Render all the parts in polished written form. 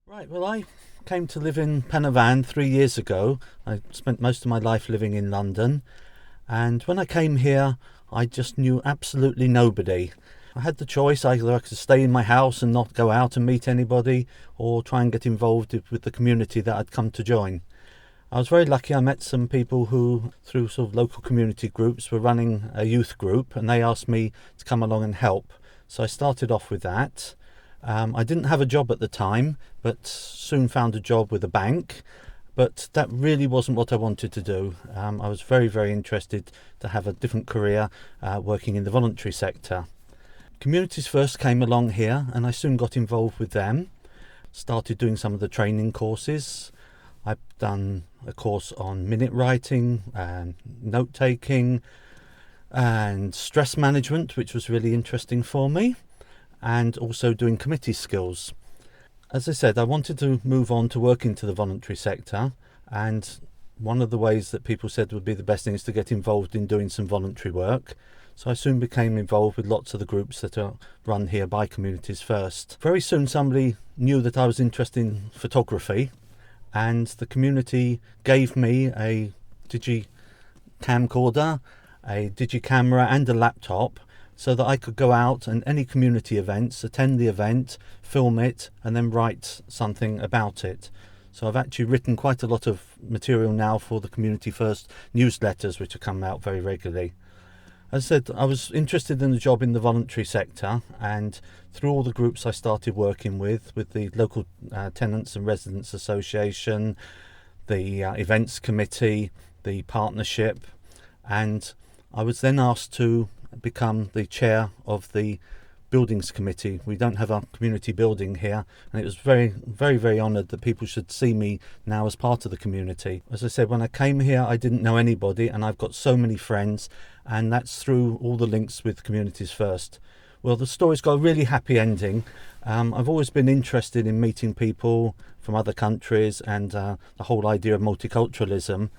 Right, well, I came to live in Penyfan 3 years ago. I spent most of my life living in London, and when I came here, I just knew absolutely nobody. I had the choice either I could stay in my house and not go out and meet anybody, or try and get involved with the community that I'd come to join. I was very lucky. I met some people who, through sort of local community groups, were running a youth group, and they asked me to come along and help. So I started off with that. I didn't have a job at the time, but soon found a job with a bank. But that really wasn't what I wanted to do. I was very, very interested to have a different career working in the voluntary sector. Communities First came along here, and I soon got involved with them. Started doing some of the training courses. I've done a course on minute writing and note taking and stress management, which was really interesting for me, and also doing committee skills. As I said, I wanted to move on to work into the voluntary sector, and one of the ways that people said would be the best thing is to get involved in doing some voluntary work. So I soon became involved with lots of the groups that are run here by Communities First. Very soon somebody knew that I was interested in photography, and the community gave me a digi camcorder, a digi camera and a laptop, so that I could go out and any community events, attend the event, film it, and then write something about it. So I've actually written quite a lot of material now for the Community First newsletters, which are coming out very regularly. As I said, I was interested in the job in the voluntary sector, and through all the groups I started working with the local Tenants and Residents Association, the events committee, the partnership, and I was then asked to become the chair of the buildings committee. We don't have a community building here, and it was very, very, very honoured that people should see me now as part of the community. As I said, when I came here, I didn't know anybody, and I've got so many friends, and that's through all the links with Communities First. Well, the story's got a really happy ending. I've always been interested in meeting people from other countries and the whole idea of multiculturalism,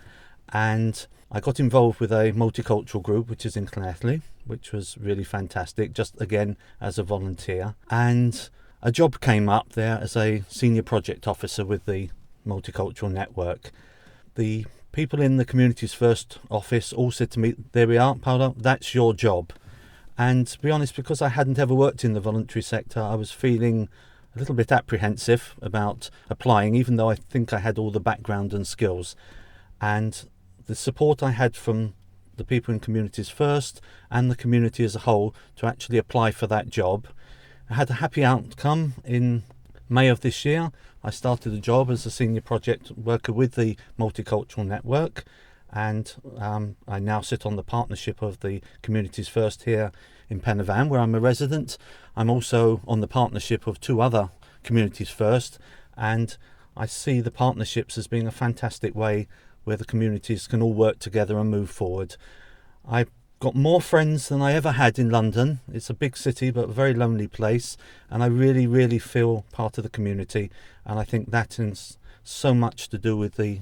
and I got involved with a multicultural group which is in Llanelli, which was really fantastic, just again as a volunteer. And a job came up there as a senior project officer with the multicultural network. The people in the Communities First office all said to me, "There we are, Paolo, that's your job." And to be honest, because I hadn't ever worked in the voluntary sector, I was feeling a little bit apprehensive about applying, even though I think I had all the background and skills. And the support I had from the people in Communities First and the community as a whole to actually apply for that job, I had a happy outcome. In May of this year, I started a job as a senior project worker with the Multicultural Network, and I now sit on the partnership of the Communities First here in Penyfan, where I'm a resident. I'm also on the partnership of two other Communities First, and I see the partnerships as being a fantastic way where the communities can all work together and move forward. I've got more friends than I ever had in London. It's a big city but a very lonely place, and I really, really feel part of the community, and I think that has so much to do with the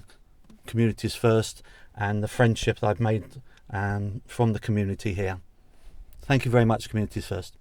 Communities First and the friendship that I've made from the community here. Thank you very much, Communities First.